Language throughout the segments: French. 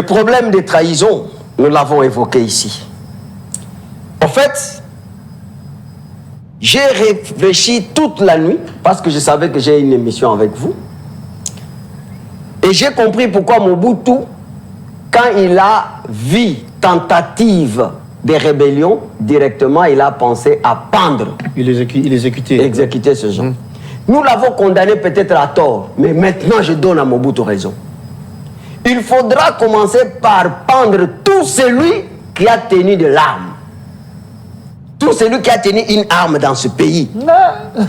Le problème des trahisons, nous l'avons évoqué ici. En fait, j'ai réfléchi toute la nuit, parce que je savais que j'ai une émission avec vous. Et j'ai compris pourquoi Mobutu, quand il a vu tentative de rébellion, directement, il a pensé à pendre. Il exécutait. Exécuter ce genre. Nous l'avons condamné peut-être à tort, mais maintenant je donne à Mobutu raison. Il faudra commencer par pendre tout celui qui a tenu de l'arme. Tout celui qui a tenu une arme dans ce pays.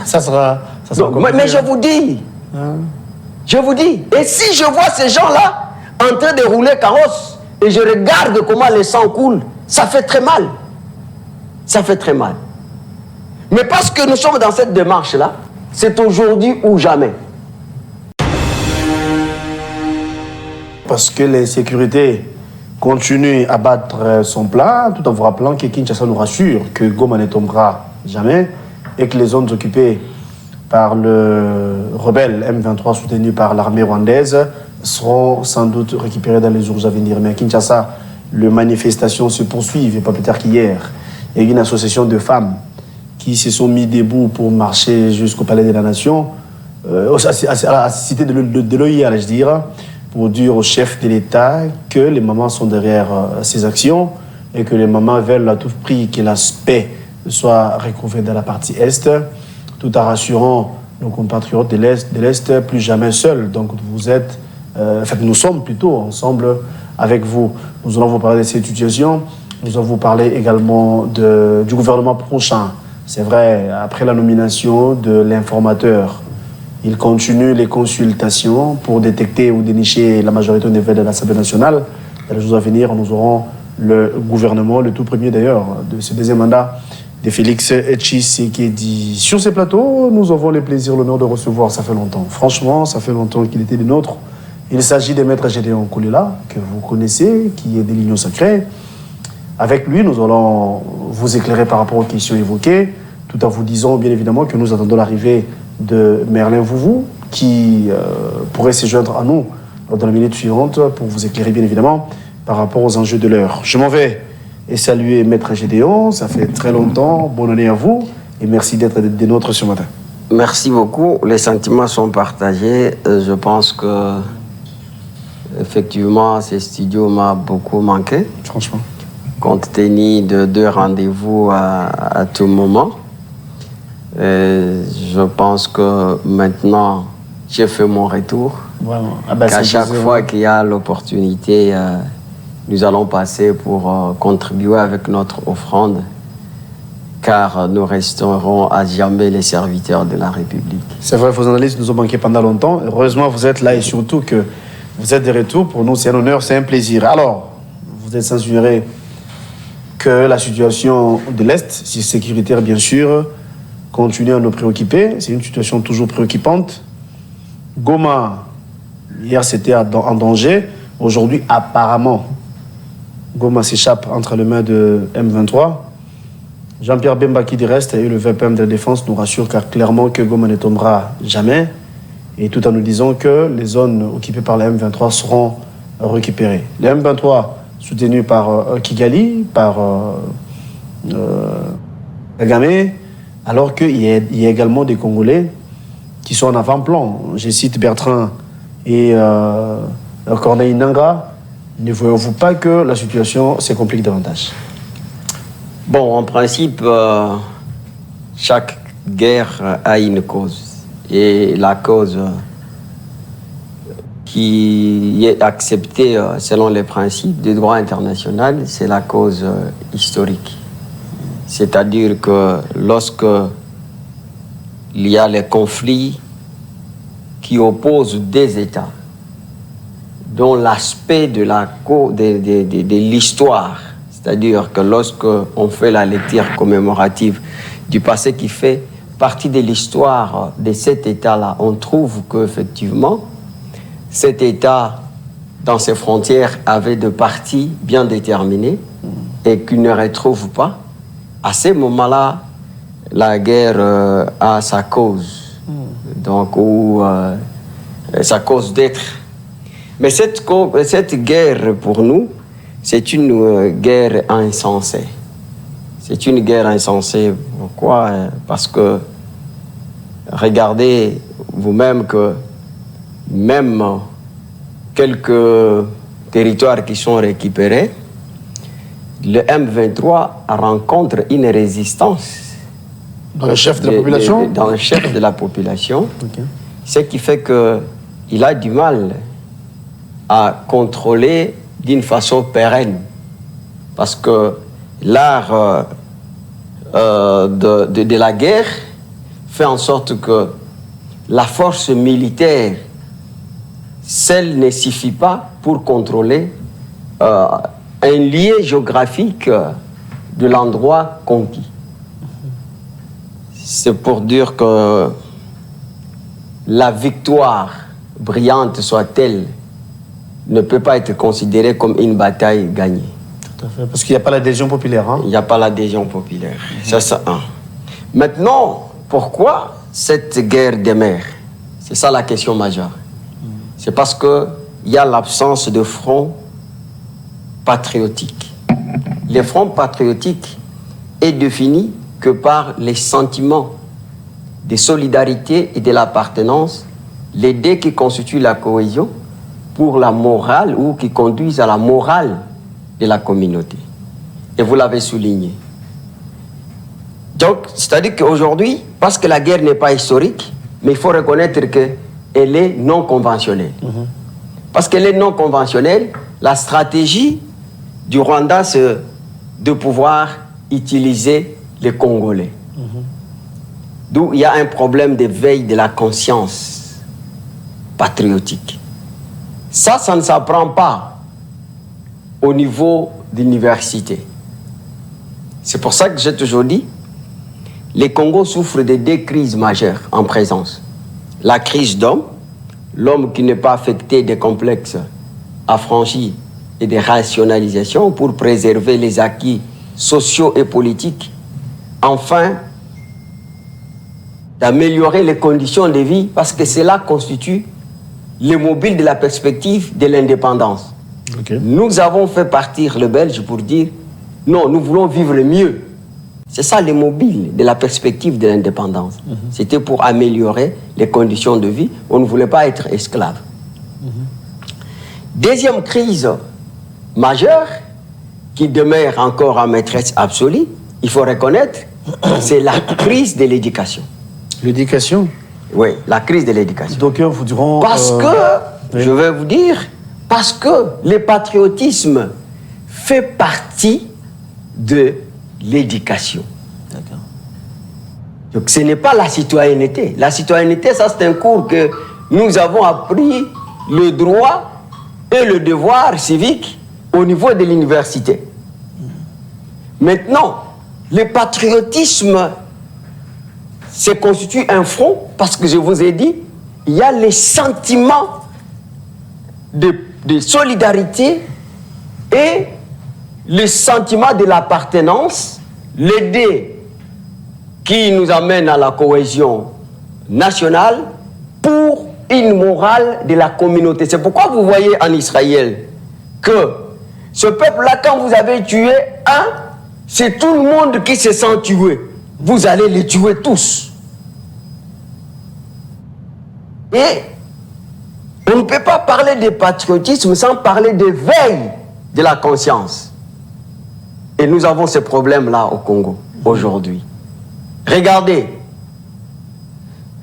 Ça sera mais je vous dis, je vous dis, et si je vois ces gens-là en train de rouler carrosse et je regarde comment le sang coule, ça fait très mal. Ça fait très mal. Mais parce que nous sommes dans cette démarche-là, c'est aujourd'hui ou jamais. Parce que les sécurités continuent à battre son plat, tout en vous rappelant que Kinshasa nous rassure que Goma ne tombera jamais et que les zones occupées par le rebelle M23 soutenu par l'armée rwandaise seront sans doute récupérées dans les jours à venir. Mais à Kinshasa, les manifestations se poursuivent, et pas plus tard qu'hier. Il y a une association de femmes qui se sont mis debout pour marcher jusqu'au Palais de la Nation, à la cité de l'OIA, je dirais, pour dire au chef de l'État que les mamans sont derrière ces actions et que les mamans veulent à tout prix que l'aspect soit recouvré dans la partie Est, tout en rassurant nos compatriotes de l'Est, plus jamais seuls. Donc vous êtes, nous sommes plutôt ensemble avec vous. Nous allons vous parler de cette situation. Nous allons vous parler également du gouvernement prochain. C'est vrai, après la nomination de l'informateur, il continue les consultations pour détecter ou dénicher la majorité au niveau de l'Assemblée nationale. Dans les jours à venir, nous aurons le gouvernement, le tout premier d'ailleurs, de ce deuxième mandat de Félix Tshisekedi. Sur ces plateaux, nous avons le plaisir, l'honneur de recevoir, ça fait longtemps. Franchement, ça fait longtemps qu'il était des nôtres. Il s'agit de Maître Gédéon Koulela, que vous connaissez, qui est de l'Union Sacrée. Avec lui, nous allons vous éclairer par rapport aux questions évoquées, tout en vous disant bien évidemment que nous attendons l'arrivée de Merlin Vouvou, qui pourrait se joindre à nous dans la minute suivante pour vous éclairer bien évidemment par rapport aux enjeux de l'heure. Je m'en vais et saluer Maître Gédéon, ça fait très longtemps, bonne année à vous et merci d'être des nôtres ce matin. Merci beaucoup, les sentiments sont partagés. Je pense que effectivement ces studios m'ont beaucoup manqué. Franchement. Compte tenu de 2 rendez-vous à tout moment. Je pense que maintenant, j'ai fait mon retour. Vraiment. À chaque fois qu'il y a l'opportunité, nous allons passer pour contribuer avec notre offrande, car nous resterons à jamais les serviteurs de la République. C'est vrai, vos analyses nous ont manqué pendant longtemps. Heureusement, vous êtes là et surtout que vous êtes de retour. Pour nous, c'est un honneur, c'est un plaisir. Alors, vous êtes censuré que la situation de l'Est, sécuritaire bien sûr, continue à nous préoccuper. C'est une situation toujours préoccupante. Goma, hier c'était en danger. Aujourd'hui, apparemment, Goma s'échappe entre les mains de M23. Jean-Pierre Bemba qui dit reste et le VPM de la Défense nous rassure car clairement que Goma ne tombera jamais. Et tout en nous disant que les zones occupées par la M23 seront récupérées. Les M23 soutenu par Kigali, par Kagame, alors qu'il y a également des Congolais qui sont en avant-plan. Je cite Bertrand et Corneille Nangaa. Ne voyez-vous pas que la situation se complique davantage? Bon, en principe, chaque guerre a une cause. Et la cause qui est acceptée selon les principes du droit international, c'est la cause historique. C'est-à-dire que lorsque il y a les conflits qui opposent des États, dont l'aspect de l'histoire, c'est-à-dire que lorsque on fait la lecture commémorative du passé qui fait partie de l'histoire de cet État-là, on trouve qu'effectivement, cet État, dans ses frontières, avait des parties bien déterminées et qu'il ne retrouve pas. À ces moments-là, la guerre a sa cause, donc sa cause d'être. Mais cette guerre, pour nous, c'est une guerre insensée. C'est une guerre insensée. Pourquoi? Parce que, regardez vous-même que même quelques territoires qui sont récupérés, le M23 rencontre une résistance. Dans le chef de la population? Dans le chef de la population. Okay. Ce qui fait qu'il a du mal à contrôler d'une façon pérenne. Parce que l'art de la guerre fait en sorte que la force militaire, celle ne suffit pas pour contrôler un lieu géographique de l'endroit conquis. C'est pour dire que la victoire, brillante soit-elle, ne peut pas être considérée comme une bataille gagnée. Tout à fait, parce qu'il n'y a pas l'adhésion populaire. Hein? Il n'y a pas l'adhésion populaire. Ça, c'est un. Maintenant, pourquoi cette guerre des mers? C'est ça la question majeure. C'est parce qu'il y a l'absence de front patriotique. Le front patriotique est défini que par les sentiments de solidarité et de l'appartenance, les deux qui constituent la cohésion pour la morale ou qui conduisent à la morale de la communauté. Et vous l'avez souligné. Donc, c'est-à-dire qu'aujourd'hui, parce que la guerre n'est pas historique, mais il faut reconnaître qu'elle est non conventionnelle. Parce qu'elle est non conventionnelle, la stratégie du Rwanda, c'est de pouvoir utiliser les Congolais. D'où il y a un problème d'éveil de la conscience patriotique. Ça ne s'apprend pas au niveau d'université. C'est pour ça que j'ai toujours dit, les Congos souffrent de deux crises majeures en présence. La crise d'homme, l'homme qui n'est pas affecté des complexes affranchis et des rationalisations pour préserver les acquis sociaux et politiques. Enfin, d'améliorer les conditions de vie parce que cela constitue le mobile de la perspective de l'indépendance. Okay. Nous avons fait partir le Belge pour dire non, nous voulons vivre mieux. C'est ça le mobile de la perspective de l'indépendance. C'était pour améliorer les conditions de vie. On ne voulait pas être esclave. Deuxième crise majeure qui demeure encore en maîtresse absolue, il faut reconnaître, c'est la crise de l'éducation. L'éducation? Oui, la crise de l'éducation. Donc, vous diront... Parce que, je vais vous dire, parce que le patriotisme fait partie de l'éducation. D'accord. Donc ce n'est pas la citoyenneté. La citoyenneté, ça c'est un cours que nous avons appris, le droit et le devoir civique au niveau de l'université. Maintenant, le patriotisme se constitue un front parce que je vous ai dit, il y a les sentiments de solidarité et le sentiment de l'appartenance, les deux qui nous amènent à la cohésion nationale pour une morale de la communauté. C'est pourquoi vous voyez en Israël que ce peuple-là, quand vous avez tué un, c'est tout le monde qui se sent tué. Vous allez les tuer tous. Et on ne peut pas parler de patriotisme sans parler de veille de la conscience. Et nous avons ce problème-là au Congo, aujourd'hui. Regardez,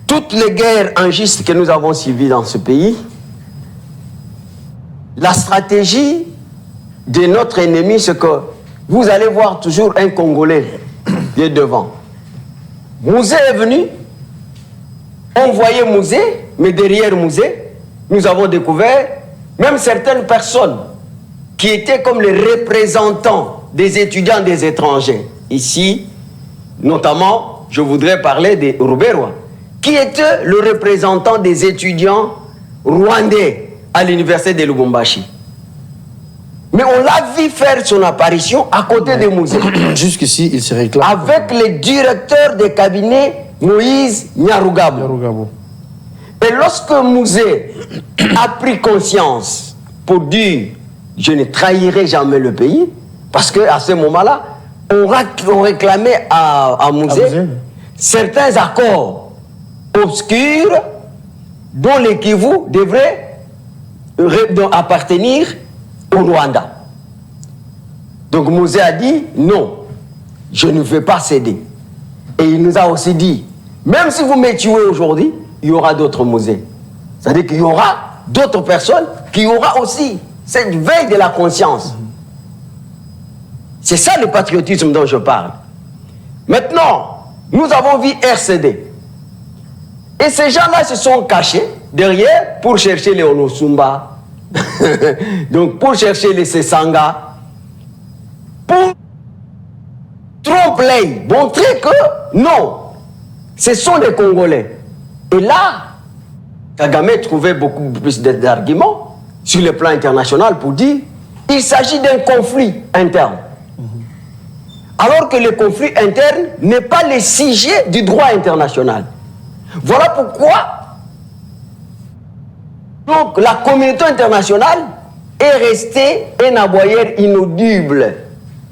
toutes les guerres injustes que nous avons suivies dans ce pays, la stratégie de notre ennemi, c'est que vous allez voir toujours un Congolais qui est devant. Mouzé est venu, on voyait Mouzé, mais derrière Mouzé, nous avons découvert même certaines personnes qui étaient comme les représentants des étudiants des étrangers. Ici, notamment, je voudrais parler de Ruberwa, qui était le représentant des étudiants rwandais à l'université de Lubumbashi. Mais on l'a vu faire son apparition à côté de Mouzé. Jusqu'ici, il se réclame. Avec le directeur de cabinet Moïse Nyarugabo. Et lorsque Mouzé a pris conscience pour dire « je ne trahirai jamais le pays », parce qu'à ce moment-là, on réclamait à Mouzé certains accords obscurs dont les Kivu devraient appartenir au Rwanda. Donc Mouzé a dit « non, je ne vais pas céder ». Et il nous a aussi dit « même si vous me tuez aujourd'hui, il y aura d'autres Mouzé ». C'est-à-dire qu'il y aura d'autres personnes qui aura aussi cette veille de la conscience. C'est ça le patriotisme dont je parle. Maintenant, nous avons vu RCD. Et ces gens-là se sont cachés derrière pour chercher les Onosumba, donc pour chercher les Sesanga, pour tromper, montrer que non, ce sont des Congolais. Et là, Kagame trouvait beaucoup plus d'arguments sur le plan international pour dire qu'il s'agit d'un conflit interne. Alors que le conflit interne n'est pas le sujet du droit international. Voilà pourquoi donc, la communauté internationale est restée un aboyeur inaudible,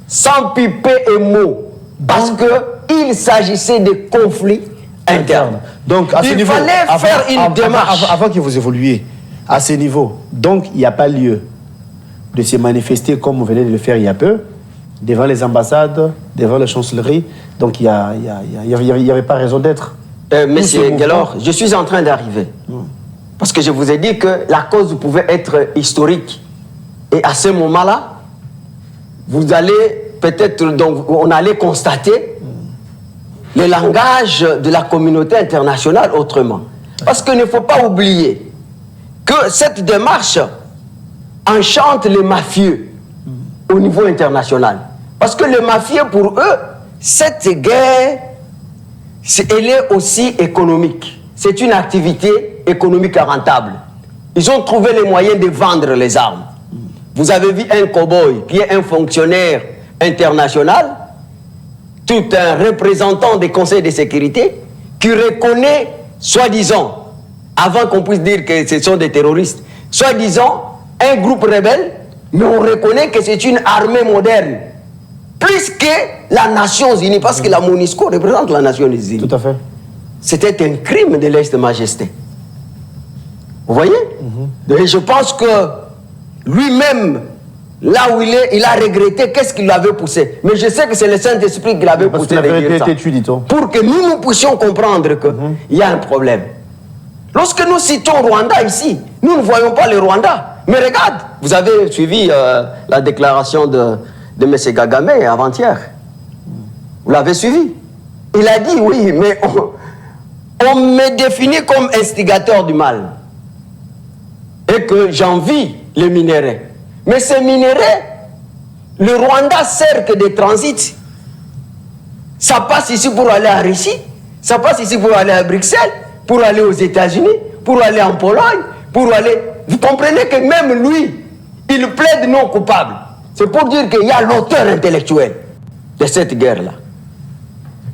sans piper un mot, parce qu'il s'agissait de conflits internes. Donc, à ce niveau, fallait faire une démarche. Avant que vous évoluiez, à ce niveau, donc il n'y a pas lieu de se manifester comme vous venez de le faire il y a peu, devant les ambassades, devant les chancelleries. Donc il n'y avait pas raison d'être. Monsieur Guelor, je suis en train d'arriver. Parce que je vous ai dit que la cause pouvait être historique. Et à ce moment-là, vous allez peut-être, donc on allait constater le langage de la communauté internationale autrement. Parce qu'il ne faut pas oublier que cette démarche enchante les mafieux au niveau international. Parce que les mafieux, pour eux, cette guerre, elle est aussi économique. C'est une activité économique rentable. Ils ont trouvé les moyens de vendre les armes. Vous avez vu un cow-boy qui est un fonctionnaire international, tout un représentant des conseils de sécurité, qui reconnaît, soi-disant, avant qu'on puisse dire que ce sont des terroristes, soi-disant, un groupe rebelle, mais on reconnaît que c'est une armée moderne, plus que la Nations Unies, parce que la MONUSCO représente la Nations Unies. Tout à fait. C'était un crime de lèse-majesté. Vous voyez? Et je pense que lui-même, là où il est, il a regretté qu'est-ce qui l'avait poussé. Mais je sais que c'est le Saint-Esprit qui l'avait poussé de dire ça. Pour que nous puissions comprendre qu'il y a un problème. Lorsque nous citons Rwanda ici, nous ne voyons pas le Rwanda. Mais regarde, vous avez suivi la déclaration de M. Kagame avant-hier. Vous l'avez suivi. Il a dit, oui, mais on me définit comme instigateur du mal. Et que j'envie les minéraux. Mais ces minéraux, le Rwanda sert que des transits. Ça passe ici pour aller en Russie, ça passe ici pour aller à Bruxelles, pour aller aux États-Unis, pour aller en Pologne, pour aller... Vous comprenez que même lui, il plaide non coupable. C'est pour dire qu'il y a l'auteur intellectuel de cette guerre-là.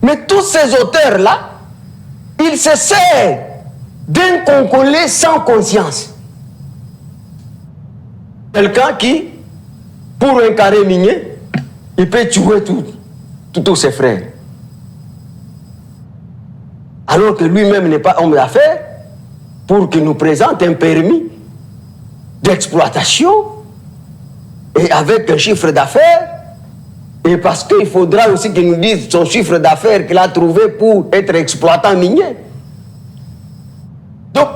Mais tous ces auteurs-là, ils se servent d'un Congolais sans conscience. Quelqu'un qui, pour un carré minier, il peut tuer tous ses frères. Alors que lui-même n'est pas homme d'affaires, pour qu'il nous présente un permis d'exploitation et avec un chiffre d'affaires, et parce qu'il faudra aussi qu'il nous dise son chiffre d'affaires qu'il a trouvé pour être exploitant minier. Donc,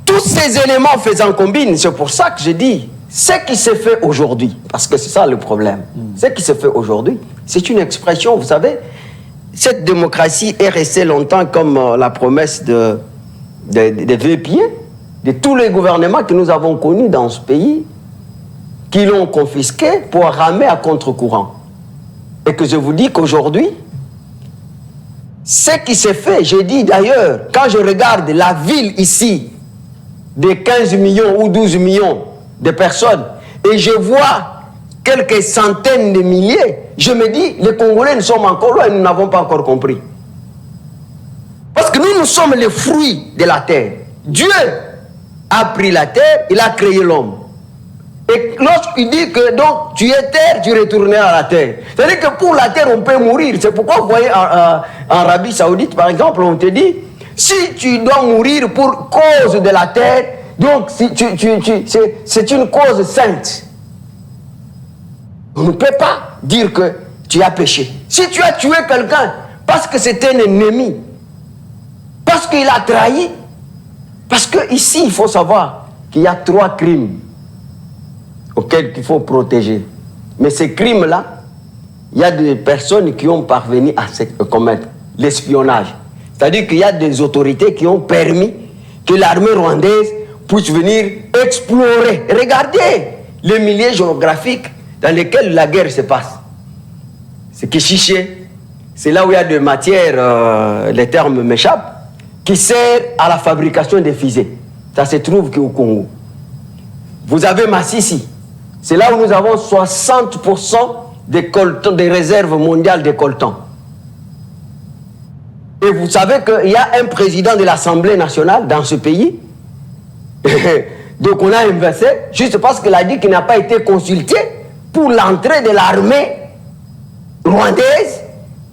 tous ces éléments faisant combine, c'est pour ça que je dis, ce qui se fait aujourd'hui, parce que c'est ça le problème, ce qui se fait aujourd'hui, c'est une expression, vous savez, cette démocratie est restée longtemps comme la promesse de vieux pieds de tous les gouvernements que nous avons connus dans ce pays, qui l'ont confisqué pour ramer à contre-courant. Et que je vous dis qu'aujourd'hui, ce qui s'est fait, j'ai dit d'ailleurs, quand je regarde la ville ici, de 15 millions ou 12 millions de personnes, et je vois quelques centaines de milliers, je me dis, les Congolais, nous sommes encore loin et nous n'avons pas encore compris. Parce que nous nous sommes les fruits de la terre. Dieu a pris la terre, il a créé l'homme. Et lorsqu'il dit que donc tu es terre, tu retourneras à la terre. C'est-à-dire que pour la terre, on peut mourir. C'est pourquoi vous voyez en Arabie Saoudite, par exemple, on te dit, si tu dois mourir pour cause de la terre, donc c'est une cause sainte. On ne peut pas dire que tu as péché. Si tu as tué quelqu'un parce que c'est un ennemi, parce qu'il a trahi, parce qu'ici, il faut savoir qu'il y a 3 crimes auxquels il faut protéger. Mais ces crimes-là, il y a des personnes qui ont parvenu à se commettre l'espionnage. C'est-à-dire qu'il y a des autorités qui ont permis que l'armée rwandaise puisse venir explorer. Regardez les milieux géographiques dans lesquels la guerre se passe. C'est Kichiché, c'est là où il y a des matières, les termes m'échappent, qui servent à la fabrication des fusées. Ça se trouve au Congo. Vous avez Massissi, c'est là où nous avons 60% des réserves mondiales de coltan. Et vous savez qu'il y a un président de l'Assemblée nationale dans ce pays. Donc on a inversé, juste parce qu'il a dit qu'il n'a pas été consulté pour l'entrée de l'armée rwandaise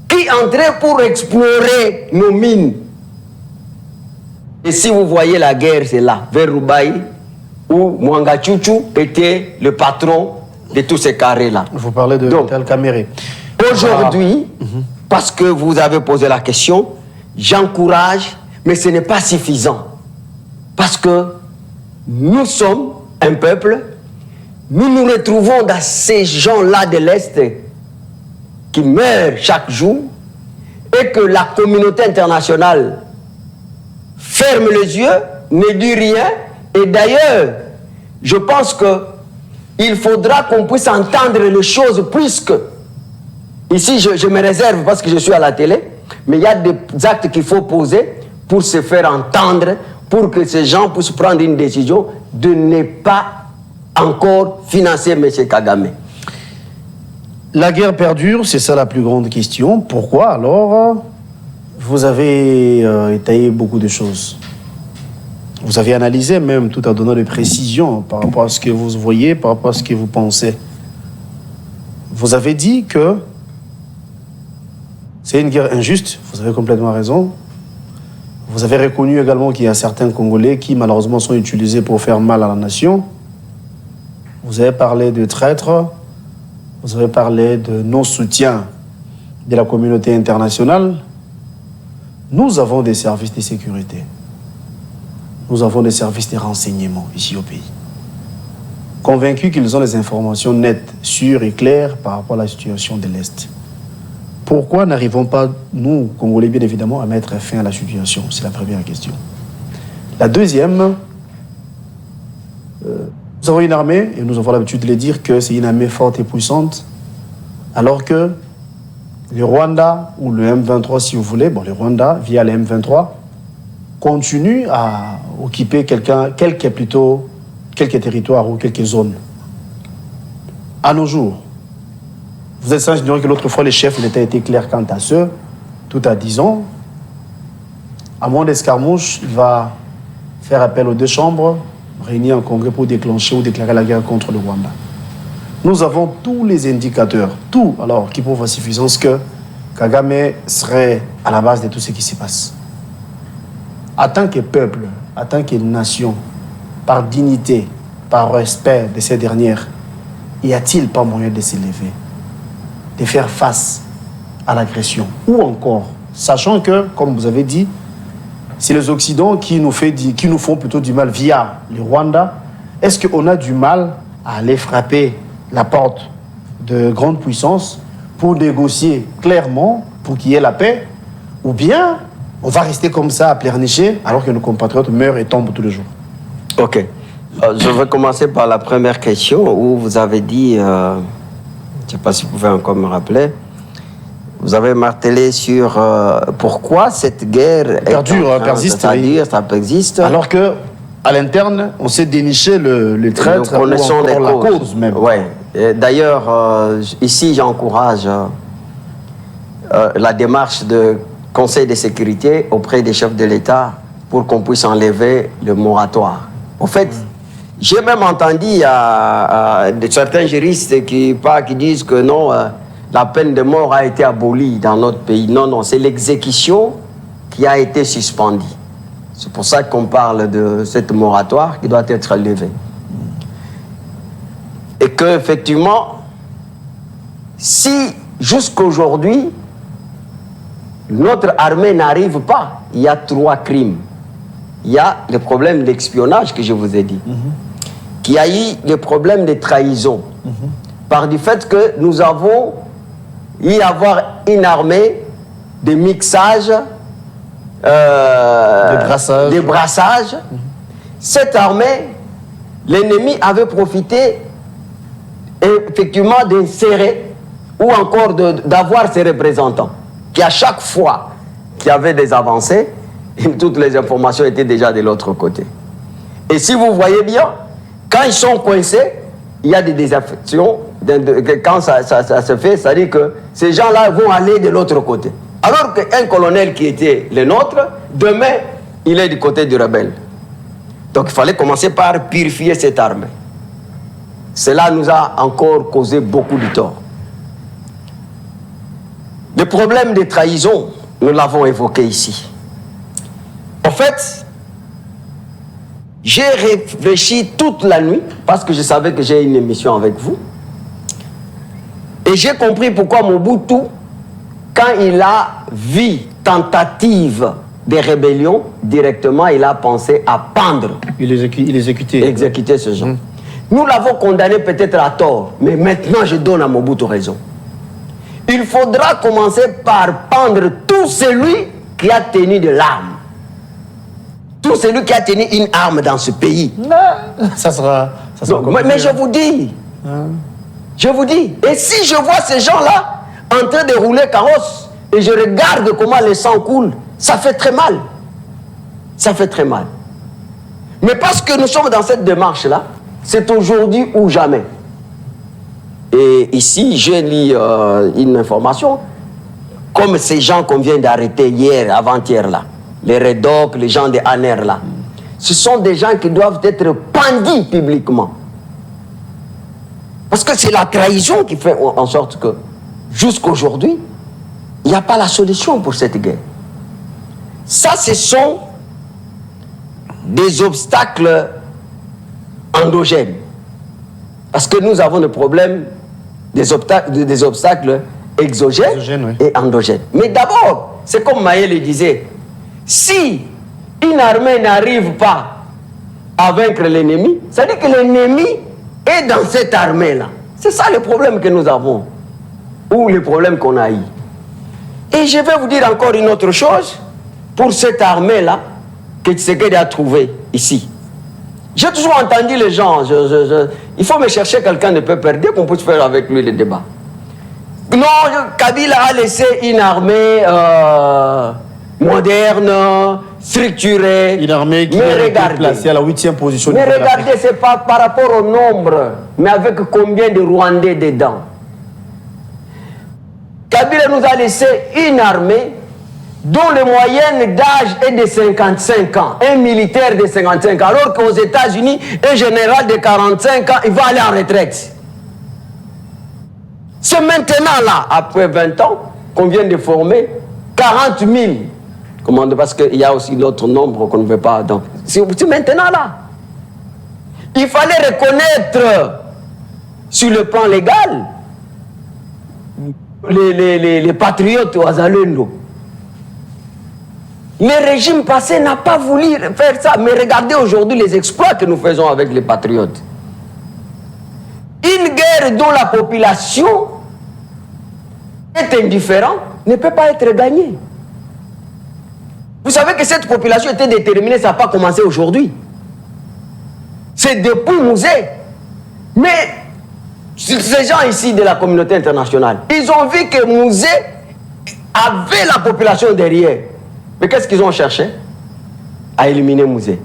qui entrait pour explorer nos mines. Et si vous voyez la guerre, c'est là, vers Roubaï, où Mwanga Tchouchou était le patron de tous ces carrés-là. Vous parlez de Tel Caméré. Aujourd'hui, parce que vous avez posé la question, j'encourage, mais ce n'est pas suffisant. Parce que nous sommes un peuple, nous nous retrouvons dans ces gens-là de l'Est qui meurent chaque jour et que la communauté internationale ferme les yeux, ne dit rien. Et d'ailleurs, je pense qu'il faudra qu'on puisse entendre les choses plus que... Ici, je me réserve parce que je suis à la télé, mais il y a des actes qu'il faut poser pour se faire entendre, pour que ces gens puissent prendre une décision de ne pas encore financer M. Kagame. La guerre perdure, c'est ça la plus grande question. Pourquoi alors? Vous avez étayé beaucoup de choses. Vous avez analysé même tout en donnant des précisions par rapport à ce que vous voyez, par rapport à ce que vous pensez. Vous avez dit que c'est une guerre injuste, vous avez complètement raison. Vous avez reconnu également qu'il y a certains Congolais qui malheureusement sont utilisés pour faire mal à la nation. Vous avez parlé de traîtres, vous avez parlé de non-soutien de la communauté internationale. Nous avons des services de sécurité. Nous avons des services de renseignement ici au pays. Convaincus qu'ils ont les informations nettes, sûres et claires par rapport à la situation de l'Est. Pourquoi n'arrivons pas, nous, Congolais, bien évidemment, à mettre fin à la situation? C'est la première question. La deuxième, nous avons une armée, et nous avons l'habitude de le dire, que c'est une armée forte et puissante, alors que le Rwanda, ou le M23 si vous voulez, bon, le Rwanda, via le M23, continue à occuper quelques territoires ou quelques zones. À nos jours, vous êtes sans ignorer que l'autre fois, le chef l'État était clair quant à ce, tout à 10 ans. À moins d'escarmouche, il va faire appel aux 2 chambres, réunir un congrès pour déclencher ou déclarer la guerre contre le Rwanda. Nous avons tous les indicateurs, tout alors qui prouvent à suffisance que Kagame serait à la base de tout ce qui se passe. En tant que peuple, en tant que nation, par dignité, par respect de ces dernières, y a-t-il pas moyen de s'élever, de faire face à l'agression? Ou encore, sachant que, comme vous avez dit, c'est les Occidentaux qui nous font plutôt du mal via le Rwanda. Est-ce qu'on a du mal à aller frapper la porte de grandes puissances pour négocier clairement, pour qu'il y ait la paix? Ou bien on va rester comme ça à pleurnicher alors que nos compatriotes meurent et tombent tous les jours? Ok. Je vais commencer par la première question où vous avez dit, je ne sais pas si vous pouvez encore me rappeler, vous avez martelé sur pourquoi cette guerre persiste, c'est-à-dire ça persiste. Alors que à l'interne, on s'est déniché le traître, nous connaissons ou encore la cause même. Ouais. D'ailleurs, ici, j'encourage la démarche de Conseil de sécurité auprès des chefs de l'État pour qu'on puisse enlever le moratoire. En fait, j'ai même entendu de certains juristes qui disent que non, la peine de mort a été abolie dans notre pays. Non, non, c'est l'exécution qui a été suspendue. C'est pour ça qu'on parle de cette moratoire qui doit être levée. Et qu'effectivement, si jusqu'aujourd'hui, notre armée n'arrive pas, il y a 3 crimes. Il y a le problème d'espionnage que je vous ai dit. Qu'il y a eu le problème de trahison. Par du fait que nous avons eu à avoir une armée de mixage, de brassage. Cette armée, l'ennemi avait profité effectivement d'insérer ou encore d'avoir ses représentants qui à chaque fois qu'il y avait des avancées, toutes les informations étaient déjà de l'autre côté. Et si vous voyez bien, quand ils sont coincés, il y a des désaffections. Quand ça se fait, ça dit que ces gens-là vont aller de l'autre côté. Alors qu'un colonel qui était le nôtre, demain, il est du côté du rebelle. Donc il fallait commencer par purifier cette armée. Cela nous a encore causé beaucoup de tort. Le problème de trahison, nous l'avons évoqué ici. En fait, j'ai réfléchi toute la nuit, parce que je savais que j'ai une émission avec vous. Et j'ai compris pourquoi Mobutu, quand il a vu tentative de rébellion, directement, il a pensé à pendre. Il exécutait. Exécuter ce genre. Nous l'avons condamné peut-être à tort, mais maintenant je donne à Mobutu raison. Il faudra commencer par pendre tout celui qui a tenu de l'arme. Tout celui qui a tenu une arme dans ce pays. Ça sera mais je vous dis, je vous dis, et si je vois ces gens-là en train de rouler carrosse et je regarde comment le sang coule, ça fait très mal. Ça fait très mal. Mais parce que nous sommes dans cette démarche-là, c'est aujourd'hui ou jamais. Et ici, j'ai lu une information, comme ces gens qu'on vient d'arrêter hier, avant-hier là, les Redoc, les gens de Aner là, ce sont des gens qui doivent être pendus publiquement. Parce que c'est la trahison qui fait en sorte que, jusqu'aujourd'hui, il n'y a pas la solution pour cette guerre. Ça, ce sont des obstacles endogènes. Parce que nous avons le problème des obstacles exogènes et endogènes. Mais d'abord, c'est comme Maël le disait, si une armée n'arrive pas à vaincre l'ennemi, ça veut dire que l'ennemi est dans cette armée-là. C'est ça le problème que nous avons, ou le problème qu'on a eu. Et je vais vous dire encore une autre chose, pour cette armée-là, que Tshisekedi a trouvé ici. J'ai toujours entendu les gens, il faut me chercher quelqu'un de peu perdu qu'on puisse faire avec lui le débat. Non, Kabila a laissé une armée moderne, structurée. Une armée qui est placée à la 8e position. Mais regardez, c'est pas par rapport au nombre, mais avec combien de Rwandais dedans. Kabila nous a laissé une armée dont la moyenne d'âge est de 55 ans. Un militaire de 55 ans. Alors qu'aux États-Unis, un général de 45 ans, il va aller en retraite. C'est maintenant là, après 20 ans, qu'on vient de former 40 000. Parce qu'il y a aussi d'autres nombres qu'on ne veut pas. Donc, c'est maintenant là. Il fallait reconnaître, sur le plan légal, les patriotes au Azalendo. Le régime passé n'a pas voulu faire ça. Mais regardez aujourd'hui les exploits que nous faisons avec les patriotes. Une guerre dont la population est indifférente ne peut pas être gagnée. Vous savez que cette population était déterminée, ça n'a pas commencé aujourd'hui. C'est depuis Mouzé. Mais ces gens ici de la communauté internationale, ils ont vu que Mouzé avait la population derrière. Mais qu'est-ce qu'ils ont cherché? À éliminer Mouzé.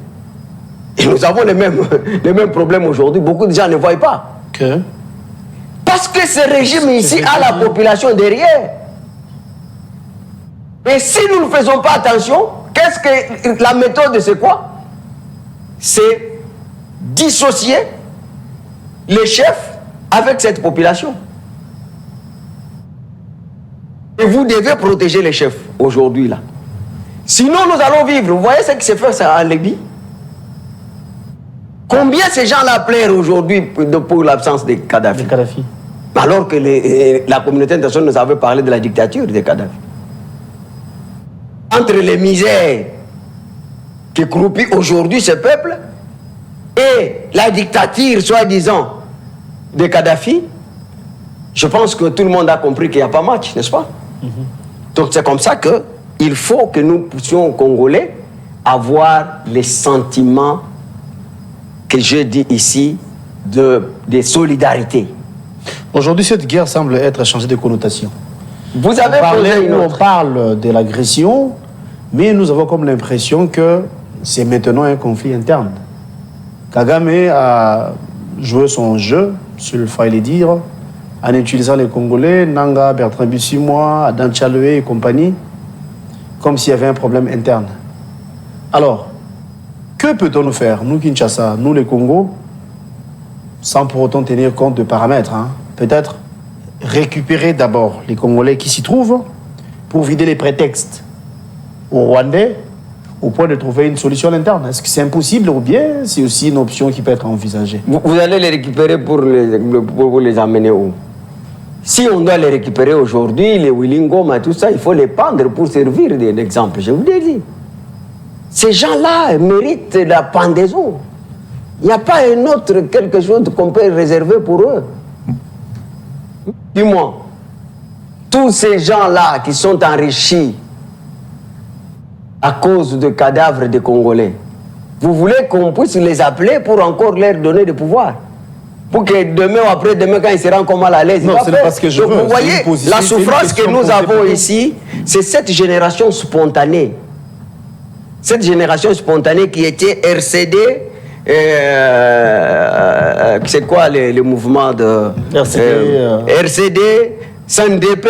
Et nous avons les mêmes problèmes aujourd'hui. Beaucoup de gens ne voient pas. Que? Parce que ce régime ici a la population derrière. Et si nous ne faisons pas attention, qu'est-ce que la méthode, c'est quoi? C'est dissocier les chefs avec cette population. Et vous devez protéger les chefs aujourd'hui là. Sinon nous allons vivre. Vous voyez ce qui s'est fait en Libye? Combien ces gens-là pleurent aujourd'hui pour l'absence de Kadhafi? Alors que la communauté internationale nous avait parlé de la dictature de Kadhafi. Entre les misères qui croupit aujourd'hui ce peuple et la dictature, soi-disant, de Kadhafi, je pense que tout le monde a compris qu'il n'y a pas match, n'est-ce pas? Donc c'est comme ça qu'il faut que nous puissions, Congolais, avoir les sentiments que je dis ici de solidarité. Aujourd'hui, cette guerre semble être changée de connotation. Vous avez on parle de l'agression, mais nous avons comme l'impression que c'est maintenant un conflit interne. Kagame a joué son jeu, s'il fallait dire, en utilisant les Congolais, Nanga, Bertrand Bissimois, Adan Tchaloué et compagnie, comme s'il y avait un problème interne. Alors, que peut-on faire, nous Kinshasa, nous les Congos, sans pour autant tenir compte de paramètres, hein? Peut-être récupérer d'abord les Congolais qui s'y trouvent pour vider les prétextes aux Rwandais au point de trouver une solution interne. Est-ce que c'est impossible ou bien c'est aussi une option qui peut être envisagée? Vous allez les récupérer pour les amener où? Si on doit les récupérer aujourd'hui, les Willingoma, tout ça, il faut les pendre pour servir d'exemple. Je vous l'ai dit. Ces gens-là méritent la pendaison. Il n'y a pas un autre quelque chose qu'on peut réserver pour eux. Dis-moi, tous ces gens-là qui sont enrichis à cause de cadavres de Congolais, vous voulez qu'on puisse les appeler pour encore leur donner du pouvoir? Pour que demain ou après-demain, quand ils seront comme à l'aise, non, c'est pas ce que je veux. Vous voyez, la souffrance que nous avons ici, c'est cette génération spontanée. Cette génération spontanée qui était RCD, c'est quoi les mouvements de RCD, SNDP,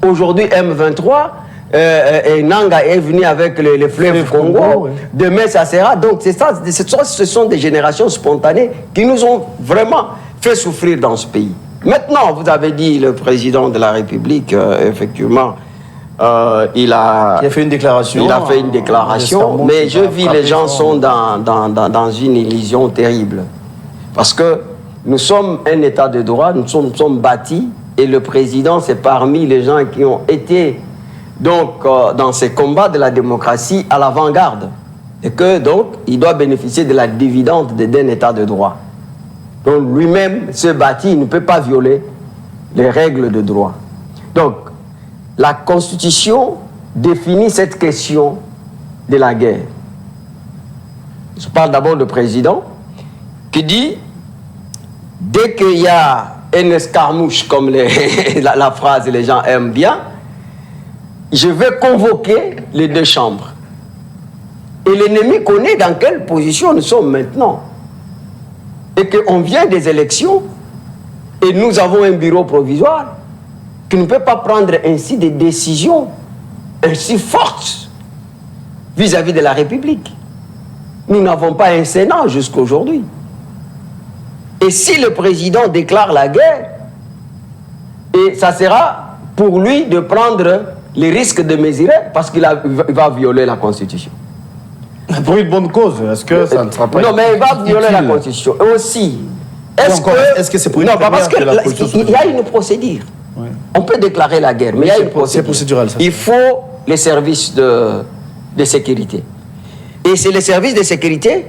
aujourd'hui M23, et Nanga est venu avec les fleuves Congo. Oui. Demain, ça sera. Donc, c'est ça, ce sont des générations spontanées qui nous ont vraiment fait souffrir dans ce pays. Maintenant, vous avez dit, le président de la République, effectivement, il a fait une déclaration. Il a fait une déclaration, mais je vis les gens sont dans une illusion terrible. Parce que nous sommes un État de droit, nous sommes bâtis, et le président, c'est parmi les gens qui ont été donc dans ces combats de la démocratie à l'avant-garde. Et que donc, il doit bénéficier de la dividende d'un État de droit. Donc lui-même se bâtit, il ne peut pas violer les règles de droit. Donc, la Constitution définit cette question de la guerre. Je parle d'abord du président qui dit, dès qu'il y a une escarmouche, comme la phrase les gens aiment bien, je vais convoquer les deux chambres. Et l'ennemi connaît dans quelle position nous sommes maintenant. Et qu'on vient des élections et nous avons un bureau provisoire qui ne peut pas prendre ainsi des décisions ainsi fortes vis-à-vis de la République. Nous n'avons pas un Sénat jusqu'à aujourd'hui. Et si le président déclare la guerre, et ça sera pour lui de prendre les risques de mesurer parce qu'il va violer la Constitution. Pour une bonne cause, est-ce que ça ne sera pas... Non, mais il va violer la Constitution. Et aussi, est-ce que c'est pour une... Non, parce qu'il y a une procédure. Ouais. On peut déclarer la guerre, mais il y a une procédure. C'est procédural, ça. Il faut les services de sécurité. Et c'est les services de sécurité,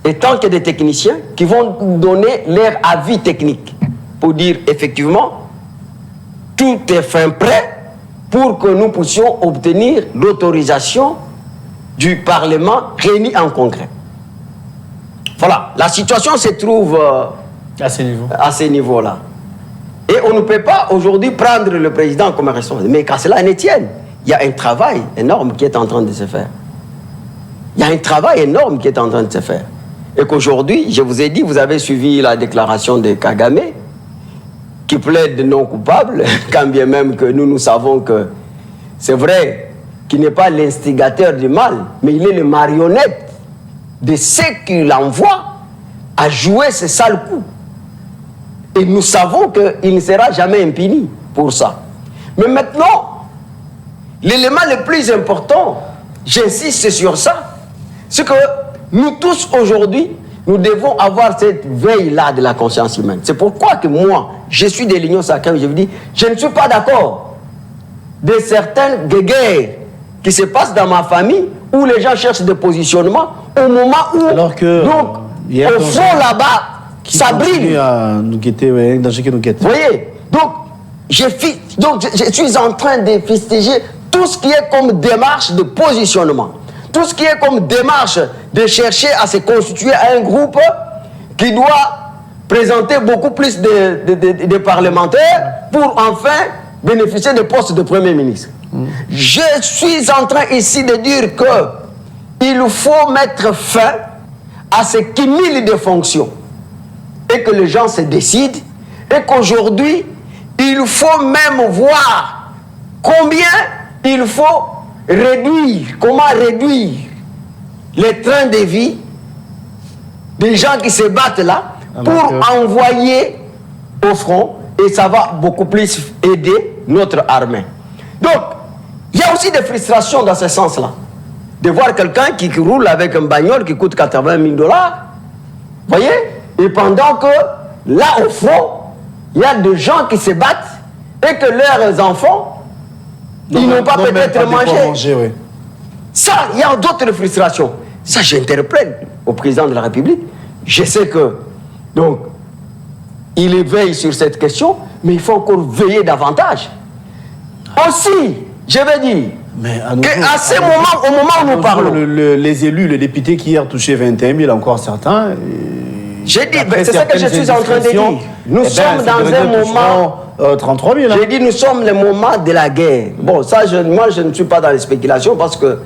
et tant que des techniciens, qui vont donner leur avis technique pour dire, effectivement, tout est fin prêt pour que nous puissions obtenir l'autorisation du Parlement réuni en congrès. Voilà, la situation se trouve à ce niveau-là. Et on ne peut pas aujourd'hui prendre le président comme responsable. Mais qu'à cela ne tienne, il y a un travail énorme qui est en train de se faire. Il y a un travail énorme qui est en train de se faire. Et qu'aujourd'hui, je vous ai dit, vous avez suivi la déclaration de Kagame, qui plaide non coupable, quand bien même que nous savons que c'est vrai qu'il n'est pas l'instigateur du mal, mais il est le marionnette de ceux qui l'envoient à jouer ces sales coups. Et nous savons qu'il ne sera jamais impuni pour ça. Mais maintenant, l'élément le plus important, j'insiste sur ça, c'est que nous tous aujourd'hui, nous devons avoir cette veille-là de la conscience humaine. C'est pourquoi que moi, je suis de l'Union sacrée, je vous dis, je ne suis pas d'accord de certaines guerres qui se passent dans ma famille où les gens cherchent des positionnements au moment où, alors que, donc, au fond là-bas, ça brille. À nous guetter, ouais, dans ce qui nous guette. Vous voyez, donc je suis en train de fustiger tout ce qui est comme démarche de positionnement, tout ce qui est comme démarche de chercher à se constituer un groupe qui doit présenter beaucoup plus de parlementaires pour enfin bénéficier des postes de Premier ministre. Je suis en train ici de dire qu'il faut mettre fin à ce cumul de fonctions et que les gens se décident et qu'aujourd'hui, il faut même voir combien il faut réduire, comment réduire les trains de vie des gens qui se battent là pour envoyer au front et ça va beaucoup plus aider notre armée. Donc, il y a aussi des frustrations dans ce sens-là. De voir quelqu'un qui roule avec un bagnole qui coûte 80 000 $, vous voyez? Et pendant que là, au fond, il y a des gens qui se battent et que leurs enfants, ils n'ont pas peut-être mangé. Oui. Ça, il y a d'autres frustrations. Ça, j'interpelle au président de la République. Je sais que, donc, il éveille sur cette question, mais il faut encore veiller davantage. Aussi, je vais dire, qu'à ce moment, au moment où nous parlons... les élus, les députés qui ont touché 21 000, encore certains... J'ai dit, c'est ça que je suis en train de dire. Nous sommes dans un moment... 33 000. Hein. J'ai dit, nous sommes le moment de la guerre. Bon, ça, moi, je ne suis pas dans les spéculations parce que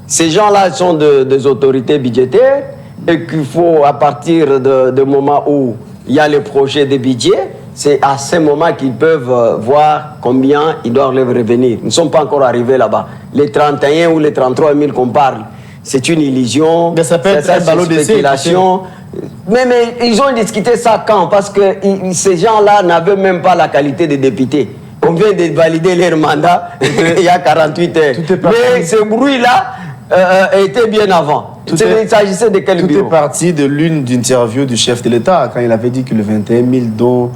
ces gens-là sont des autorités budgétaires et qu'il faut, à partir de moment où il y a le projet de budget, c'est à ce moment qu'ils peuvent voir combien ils doivent leur revenir. Nous ne sommes pas encore arrivés là-bas. Les 31 ou les 33 000 qu'on parle, c'est une illusion. Mais ça peut être un ballot d'essai. Spéculation. Mais ils ont discuté ça quand? Parce que ces gens-là n'avaient même pas la qualité de députés. On vient de valider leur mandat il y a 48 heures. Mais ce bruit-là était bien avant. Il s'agissait de quel bureau? Tout est parti de l'une d'interview du chef de l'État, quand il avait dit que le 21 000 dont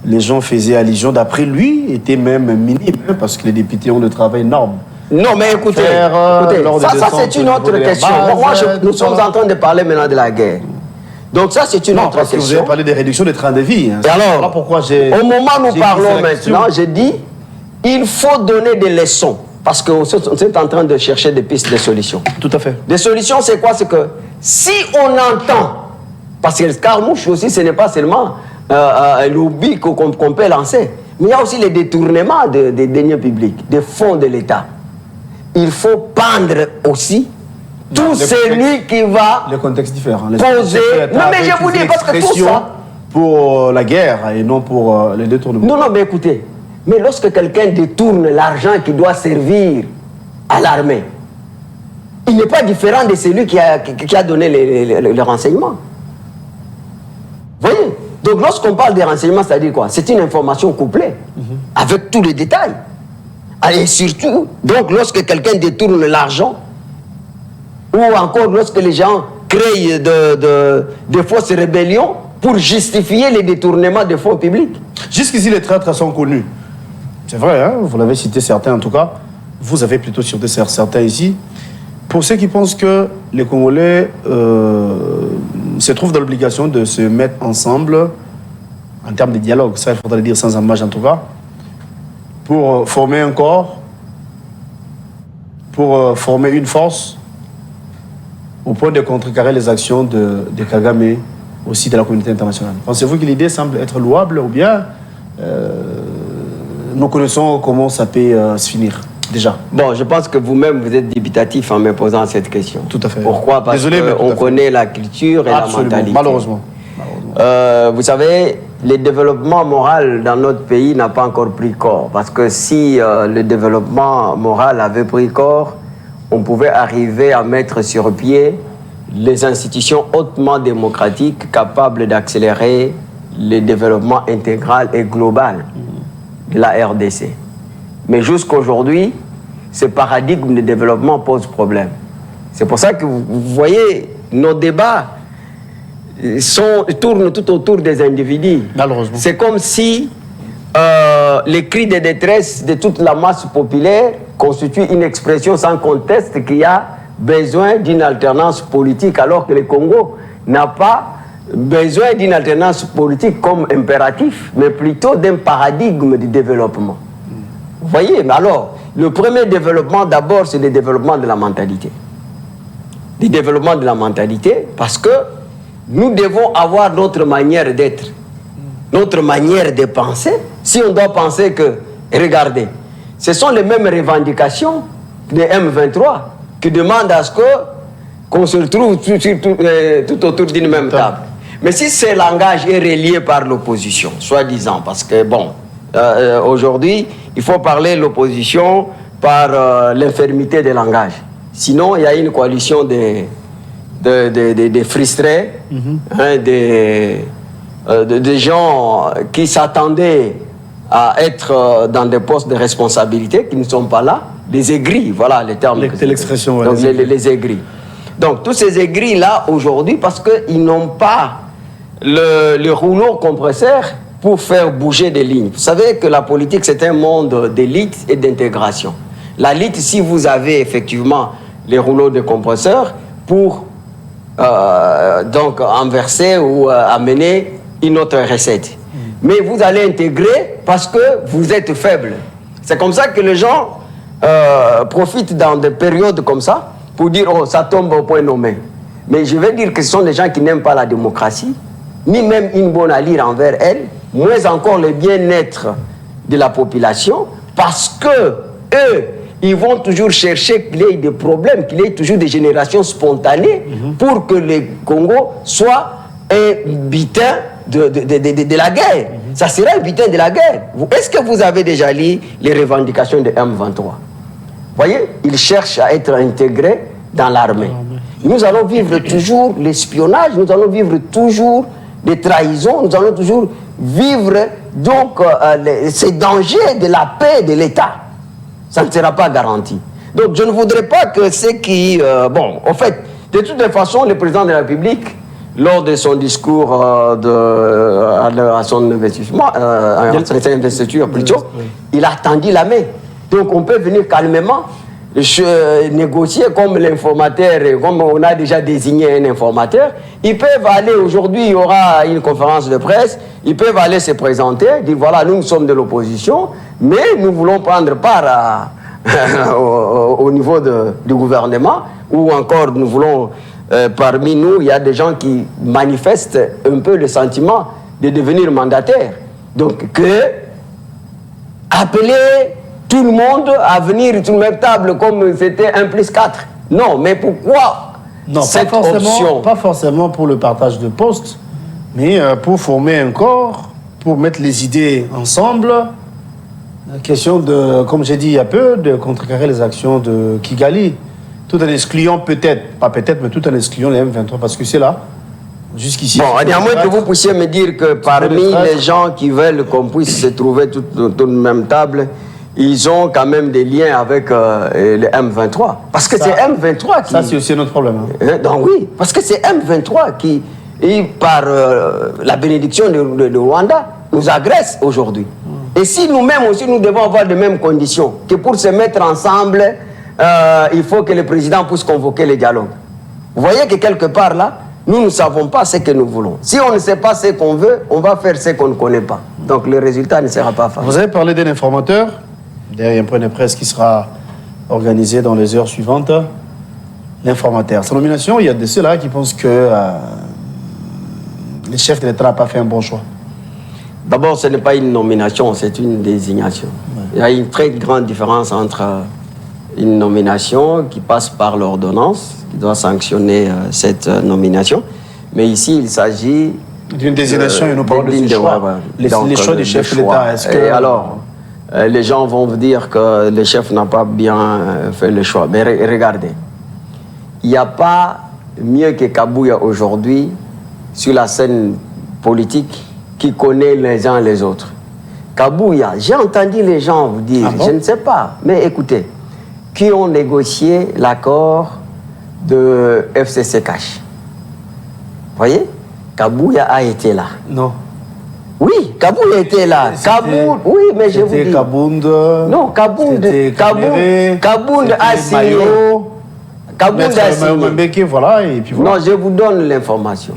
les gens faisaient allusion, d'après lui, était même minime, parce que les députés ont le travail énorme. Non, mais écoutez, ça c'est une autre question. Nous sommes en train de parler maintenant de la guerre. Donc ça, c'est une autre question. Vous avez parlé des réductions des trains de vie. Hein. Et alors, pourquoi au moment où nous parlons maintenant, j'ai dit, il faut donner des leçons. Parce qu'on est en train de chercher des pistes de solutions. Tout à fait. Des solutions, c'est quoi? C'est que si on entend, parce que le carmouche aussi, ce n'est pas seulement un lobby qu'on peut lancer, mais il y a aussi les détournements des deniers publics, des fonds de l'État. Il faut pendre aussi tout celui qui va le contexte différent. Poser. Non, mais je vous dis, parce que tout ça. Pour la guerre et non pour les détournements. Non, mais écoutez, mais lorsque quelqu'un détourne l'argent qui doit servir à l'armée, il n'est pas différent de celui qui a donné les renseignements. Vous voyez? Donc, lorsqu'on parle des renseignements, c'est-à-dire quoi? C'est une information couplée, avec tous les détails. Et surtout, donc, lorsque quelqu'un détourne l'argent, ou encore lorsque les gens créent de fausses rébellions pour justifier les détournements des fonds publics. Jusqu'ici, les traîtres sont connus. C'est vrai, hein? Vous l'avez cité certains en tout cas. Vous avez plutôt cité certains ici. Pour ceux qui pensent que les Congolais se trouvent dans l'obligation de se mettre ensemble, en termes de dialogue, ça il faudrait le dire sans ambages en tout cas, pour former un corps, pour former une force, au point de contrecarrer les actions de Kagame, aussi de la communauté internationale. Pensez-vous que l'idée semble être louable ou bien nous connaissons comment ça peut se finir déjà? Bon, je pense que vous-même, vous êtes dubitatif en me posant cette question. Tout à fait. Pourquoi? Parce qu'on connaît la culture et la mentalité. Malheureusement. Vous savez, le développement moral dans notre pays n'a pas encore pris corps. Parce que si le développement moral avait pris corps, on pouvait arriver à mettre sur pied les institutions hautement démocratiques capables d'accélérer le développement intégral et global de la RDC. Mais jusqu'aujourd'hui, ce paradigme de développement pose problème. C'est pour ça que vous voyez, nos débats tournent tout autour des individus. Malheureusement. C'est comme si les cris de détresse de toute la masse populaire constituent une expression sans conteste qu'il y a besoin d'une alternance politique, alors que le Congo n'a pas besoin d'une alternance politique comme impératif, mais plutôt d'un paradigme de développement. Vous voyez, mais alors, le premier développement d'abord, c'est le développement de la mentalité. Le développement de la mentalité, parce que nous devons avoir notre manière d'être, notre manière de penser. Si on doit penser que, regardez, ce sont les mêmes revendications des M23 qui demandent à ce qu'on se retrouve tout autour d'une même table. Mais si ce langage est relié par l'opposition, soi-disant, parce que, bon, aujourd'hui, il faut parler de l'opposition par l'infirmité des langages. Sinon, il y a une coalition des frustrés, hein, des gens qui s'attendaient à être dans des postes de responsabilité, qui ne sont pas là, des aigris, voilà les termes. C'est l'expression. Donc les aigris. Donc tous ces aigris-là, aujourd'hui, parce qu'ils n'ont pas le rouleau compresseur pour faire bouger des lignes. Vous savez que la politique, c'est un monde d'élite et d'intégration. La élite, si vous avez effectivement les rouleaux de compresseur pour donc inverser ou amener une autre recette. Mais vous allez intégrer parce que vous êtes faible. C'est comme ça que les gens profitent dans des périodes comme ça pour dire « oh, ça tombe au point nommé ». Mais je vais dire que ce sont des gens qui n'aiment pas la démocratie, ni même une bonne allure envers elle, moins encore le bien-être de la population, parce que eux, ils vont toujours chercher qu'il y ait des problèmes, qu'il y ait toujours des générations spontanées pour que le Congo soit un butin de la guerre. Ça sera un butin de la guerre. Est-ce que vous avez déjà lu les revendications de M23? Vous voyez, ils cherchent à être intégrés dans l'armée. Nous allons vivre toujours l'espionnage, nous allons vivre toujours des trahisons, nous allons toujours vivre donc ces dangers de la paix de l'État. Ça ne sera pas garanti. Donc je ne voudrais pas que ceux qui... bon, en fait, de toutes les façons, le président de la République, lors de son discours à son investissement, à son investiture plutôt, il a tendu la main. Donc on peut venir calmement négocier comme l'informateur, comme on a déjà désigné un informateur. Ils peuvent aller, aujourd'hui il y aura une conférence de presse, ils peuvent aller se présenter, dire voilà, nous sommes de l'opposition, mais nous voulons prendre part au niveau du gouvernement, ou encore nous voulons, parmi nous, il y a des gens qui manifestent un peu le sentiment de devenir mandataire. Donc appeler tout le monde à venir sur la même table comme c'était 1+4. Non, mais pourquoi cette option? Pas forcément pour le partage de postes, mais pour former un corps, pour mettre les idées ensemble. La question de, comme j'ai dit il y a peu, de contrecarrer les actions de Kigali, tout en excluant peut-être, pas peut-être, mais tout en excluant les M23, parce que c'est là, jusqu'ici. Bon, à moins que vous puissiez me dire que parmi les gens qui veulent qu'on puisse se trouver tout autour de la même table, ils ont quand même des liens avec les M23. Parce que c'est M23 qui... Ça, c'est aussi notre problème. Hein. Donc oui, parce que c'est M23 qui, par la bénédiction de Rwanda, nous agresse aujourd'hui. Et si nous-mêmes aussi, nous devons avoir les mêmes conditions, que pour se mettre ensemble, il faut que le président puisse convoquer les dialogues. Vous voyez que quelque part là, nous ne savons pas ce que nous voulons. Si on ne sait pas ce qu'on veut, on va faire ce qu'on ne connaît pas. Donc le résultat ne sera pas facile. Vous avez parlé d'un informateur. D'ailleurs, il y a un point de presse qui sera organisé dans les heures suivantes. L'informateur. Sa nomination, il y a de ceux-là qui pensent que le chef de l'État n'a pas fait un bon choix. D'abord, ce n'est pas une nomination, c'est une désignation. Ouais. Il y a une très grande différence entre une nomination qui passe par l'ordonnance, qui doit sanctionner cette nomination. Mais ici, il s'agit D'une désignation et nous parlons de ces choix. Les choix du chef de l'État. Et alors, les gens vont vous dire que le chef n'a pas bien fait le choix. Mais regardez, il n'y a pas mieux que Kabouya aujourd'hui sur la scène politique qui connaît les uns les autres. Kabouya, j'ai entendu les gens vous dire, je ne sais pas, mais écoutez, qui ont négocié l'accord de FCC Cash. Vous voyez, Kabouya a été là. Non. Oui, Kabouya était là. Kabound, oui, mais je vous dis. Kabound. Non, Kabound a signé. Kabound a signé. Voilà, et puis voilà. Non, je vous donne l'information.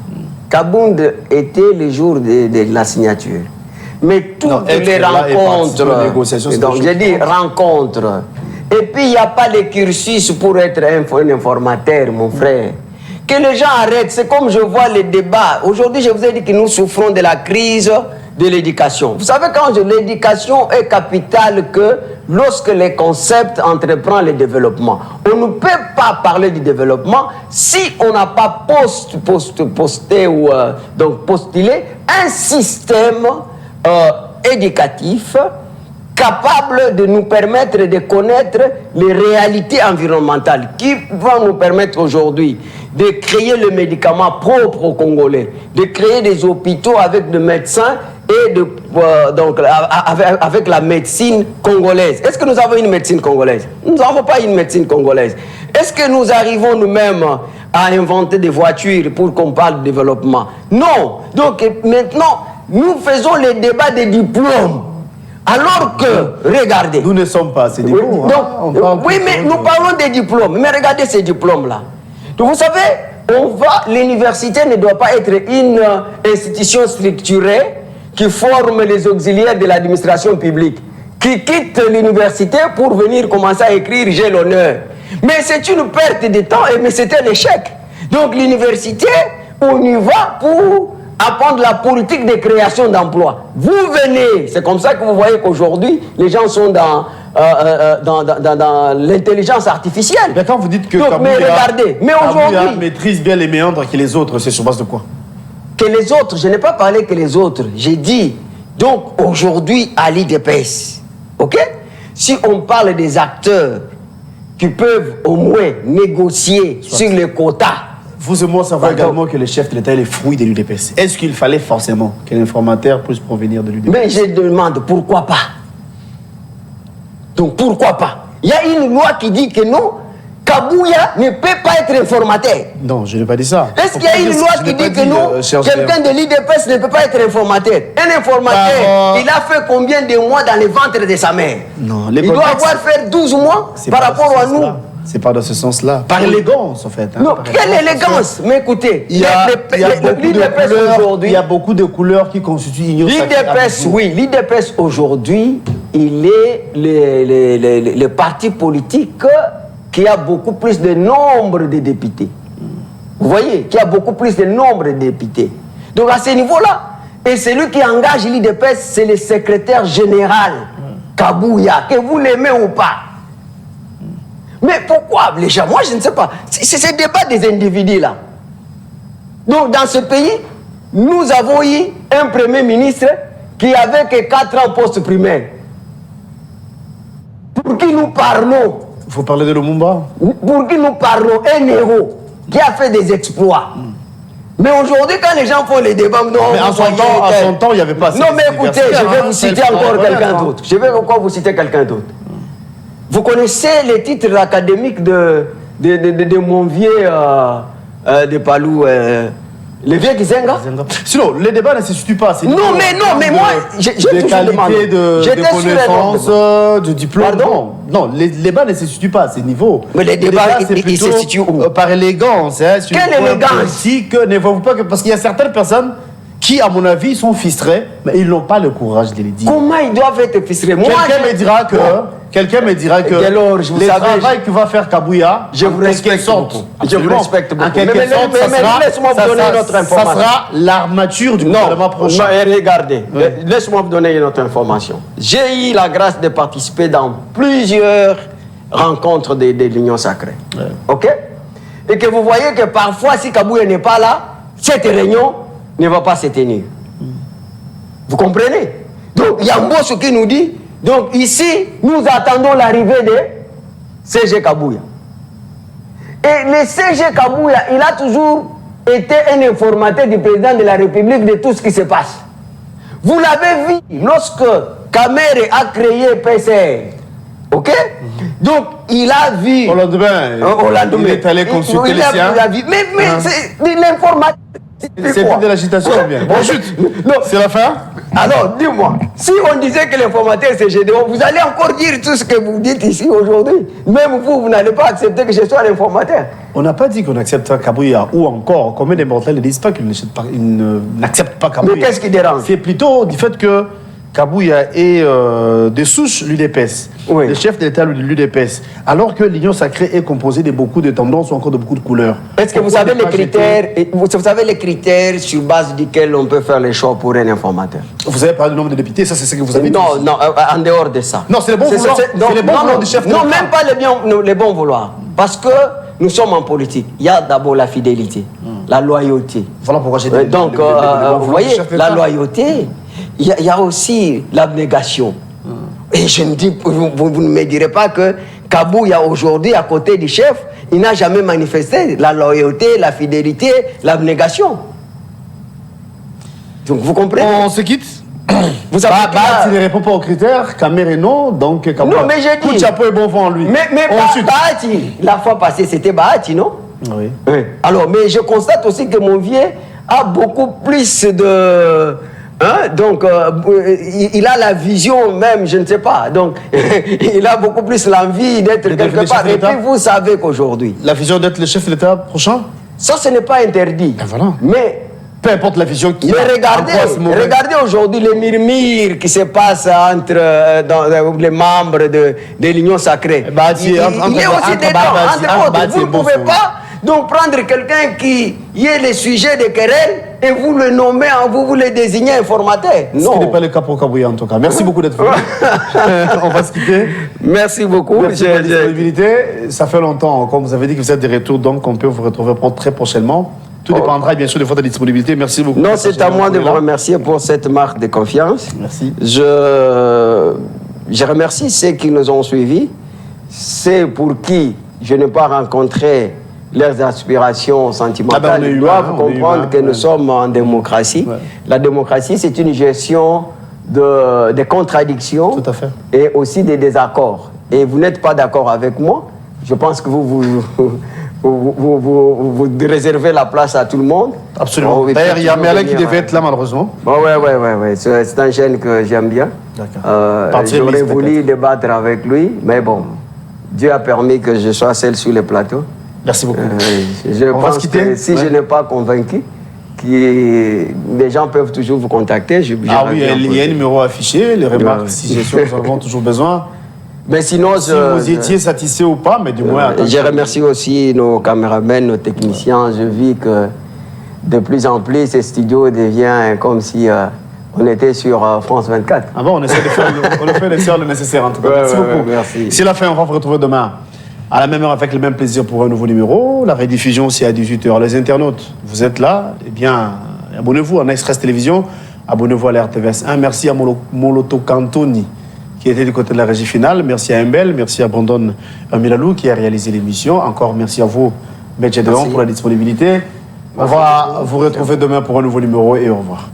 Kabound était le jour de la signature. Mais toutes les rencontres, donc j'ai dit rencontres. Et puis il n'y a pas de cursus pour être un informateur, mon frère. Que les gens arrêtent, c'est comme je vois les débats. Aujourd'hui, je vous ai dit que nous souffrons de la crise de l'éducation. Vous savez, quand l'éducation est capitale que lorsque les concepts entreprennent le développement. On ne peut pas parler du développement si on n'a pas posté ou donc postulé un système éducatif capable de nous permettre de connaître les réalités environnementales qui vont nous permettre aujourd'hui de créer le médicament propre aux Congolais, de créer des hôpitaux avec des médecins et donc avec la médecine congolaise. Est-ce que nous avons une médecine congolaise? Nous n'avons pas une médecine congolaise. Est-ce que nous arrivons nous-mêmes à inventer des voitures pour qu'on parle de développement? Non. Donc maintenant, nous faisons les débats des diplômes. Alors que, regardez... Nous ne sommes pas ces diplômes. Oui, mais nous parlons des diplômes. Mais regardez ces diplômes-là. Donc vous savez, l'université ne doit pas être une institution structurée qui forme les auxiliaires de l'administration publique, qui quitte l'université pour venir commencer à écrire « j'ai l'honneur ». Mais c'est une perte de temps, mais c'est un échec. Donc l'université, on y va pour apprendre la politique de création d'emplois. Vous venez, c'est comme ça que vous voyez qu'aujourd'hui, les gens sont dans l'intelligence artificielle. Mais quand vous dites que donc, mais regardez, mais aujourd'hui maîtrise bien les méandres que les autres, c'est sur base de quoi? Que les autres, je n'ai pas parlé que les autres, j'ai dit, donc aujourd'hui à l'IDPS, ok? Si on parle des acteurs qui peuvent au moins négocier sur les quotas. Vous et moi savons également que le chef de l'État est le fruit de l'UDPS. Est-ce qu'il fallait forcément qu'un informateur puisse provenir de l'UDPS? Mais je demande pourquoi pas. Donc pourquoi pas? Il y a une loi qui dit que non, Kabouya ne peut pas être informateur. Non, je n'ai pas dit ça. Est-ce qu'il y a une loi qui dit que non, quelqu'un de l'IDPS ne peut pas être informateur? Un informateur, il a fait combien de mois dans le ventre de sa mère? Non, il doit avoir fait 12 mois par rapport à nous. C'est pas dans ce sens-là. Par élégance, en fait. Non, quelle élégance? Mais écoutez, il y a beaucoup de couleurs qui constituent l'IDPS, oui, l'IDPS aujourd'hui, il est le parti politique qui a beaucoup plus de nombre de députés. Vous voyez, qui a beaucoup plus de nombre de députés. Donc à ce niveau-là, et celui qui engage l'IDPS, c'est le secrétaire général, Kabouya, que vous l'aimez ou pas. Mais pourquoi les gens? Moi, je ne sais pas. C'est ce débat des individus là. Donc, dans ce pays, nous avons eu un premier ministre qui avait que 4 ans post-primaire. Pour qui nous parlons? Il faut parler de Lumumba. Pour qui nous parlons? Un héros qui a fait des exploits. Mais aujourd'hui, quand les gens font les débats, non, mais à son temps, il n'y avait pas ça. Non, mais écoutez, je vais vous citer encore quelqu'un d'autre. Je vais encore vous citer quelqu'un d'autre. Vous connaissez les titres académiques de mon vieux de Palou, le vieux Kizenga? Sinon, les débats ne se situent pas. Non, mais moi, j'ai toujours demandé. De connaissances, de diplôme. Pardon? Non, les débats ne se situent pas à ces niveaux. Mais les débats, ils se situent où? Par élégance. Quelle élégance? Ne voyez pas que... Parce qu'il y a certaines personnes qui, à mon avis, sont fistrés, mais ils n'ont pas le courage de les dire. Comment ils doivent être fistrés? Quelqu'un me dira que le travail que va faire Kabouya, je vous respecte beaucoup. Je vous respecte beaucoup. Mais laisse-moi vous donner une autre information. Ça sera l'armature du gouvernement prochain. Non, regardez, laisse-moi vous donner une autre information. J'ai eu la grâce de participer dans plusieurs rencontres de l'Union sacrée. Ok? Et que vous voyez que parfois, si Kabouya n'est pas là, cette réunion ne va pas se tenir. Vous comprenez? Donc, il y a Mbosso qui nous dit, donc ici, nous attendons l'arrivée de CG Kabouya. Et le CG Kabouya, il a toujours été un informateur du président de la République de tout ce qui se passe. Vous l'avez vu lorsque Kamere a créé PCR. Ok? Donc, il a vu... Au lendemain, il est allé consulter les siens. Mais c'est de l'informatique. C'était de l'agitation ou bien? C'est la fin? Alors, dis-moi, si on disait que l'informateur c'est Gédéon, vous allez encore dire tout ce que vous dites ici aujourd'hui. Même vous, vous n'allez pas accepter que je sois l'informateur. On n'a pas dit qu'on accepte Kabouya, ou encore, combien de mortels ne disent pas qu'ils n'acceptent pas Kabouya. Mais qu'est-ce qui dérange? C'est plutôt du fait que Kabouya est de souche l'UDPS, oui. Le chef de l'État de l'UDPS, alors que l'Union sacrée est composée de beaucoup de tendances ou encore de beaucoup de couleurs. Est-ce que vous savez les critères sur base desquels on peut faire les choix pour un informateur? Vous avez parlé du nombre de députés, ça c'est ce que vous avez dit. Non, en dehors de ça. Non, c'est le bon vouloir. C'est le bon vouloir du chef de l'État. Non, même pas les bons vouloirs. Parce que nous sommes en politique. Il y a d'abord la fidélité, la loyauté. Voilà pourquoi j'ai dit. Donc, vous voyez, la loyauté, il y a aussi l'abnégation. Et je ne dis, vous ne me direz pas que Kabouya aujourd'hui, à côté du chef, il n'a jamais manifesté la loyauté, la fidélité, l'abnégation. Donc, vous comprenez? On se quitte. Vous savez il ne répond pas aux critères, Kamere non, donc Kabouya. Non, mais j'ai dit. Kouchapo est bon vent en lui. Mais Bahati, la fois passée, c'était Bahati, non? Oui. Alors, mais je constate aussi que mon vieux a beaucoup plus de... Hein? Donc, il a la vision même, je ne sais pas. Donc, il a beaucoup plus l'envie d'être quelque part. Et puis, vous savez qu'aujourd'hui... La vision d'être le chef de l'État prochain? Ça, ce n'est pas interdit. Ben voilà. Mais... Peu importe la vision qui mais regardez aujourd'hui les murmures qui se passent entre les membres de l'Union sacrée. Il y a aussi des temps. Vous ne pouvez pas donc prendre quelqu'un qui est le sujet de querelle et vous le nommez, vous le désignez informateur. Non. Ce n'est pas le cas pour Kabouya en tout cas. Merci beaucoup d'être venu. On va se quitter. Merci beaucoup. Merci pour la disponibilité. Ça fait longtemps, comme vous avez dit que vous êtes de retour, donc on peut vous retrouver très prochainement. Tout dépendra bien sûr de votre disponibilité. Merci beaucoup. Non, c'est à moi de vous remercier pour cette marque de confiance. Merci. Je remercie ceux qui nous ont suivis, ceux pour qui je n'ai pas rencontré leurs aspirations sentimentales. Ils doivent comprendre que nous sommes en démocratie. Ouais. La démocratie, c'est une gestion de contradictions. Tout à fait. Et aussi des désaccords. Et vous n'êtes pas d'accord avec moi. Je pense que vous réservez la place à tout le monde. Absolument. D'ailleurs, il y a Merlin qui devait être là, malheureusement. Oui. C'est un jeune que j'aime bien. D'accord. J'aurais voulu débattre avec lui, mais bon, Dieu a permis que je sois seul sur le plateau. Merci beaucoup. Je pense que si je n'ai pas convaincu, les gens peuvent toujours vous contacter. Il y a un numéro affiché, les remarques, si j'ai sûr, nous avons toujours besoin. Mais sinon, si vous étiez satisfait ou pas, mais du moins... Je remercie aussi nos caméramans, nos techniciens. Je vis que de plus en plus, ce studio devient comme si on était sur France 24. Ah bon, on essaie de faire le nécessaire en tout cas. Merci beaucoup. Merci. C'est la fin, on va vous retrouver demain à la même heure avec le même plaisir pour un nouveau numéro. La rediffusion aussi à 18h. Les internautes, vous êtes là, eh bien, abonnez-vous à Express Télévision, abonnez-vous à la RTVS 1. Merci à Moloto Cantoni, qui était du côté de la régie finale. Merci à Mbel, merci à Brandon Milalou qui a réalisé l'émission. Encore merci à vous, Medjedeon, pour la disponibilité. On va vous retrouver demain pour un nouveau numéro et au revoir.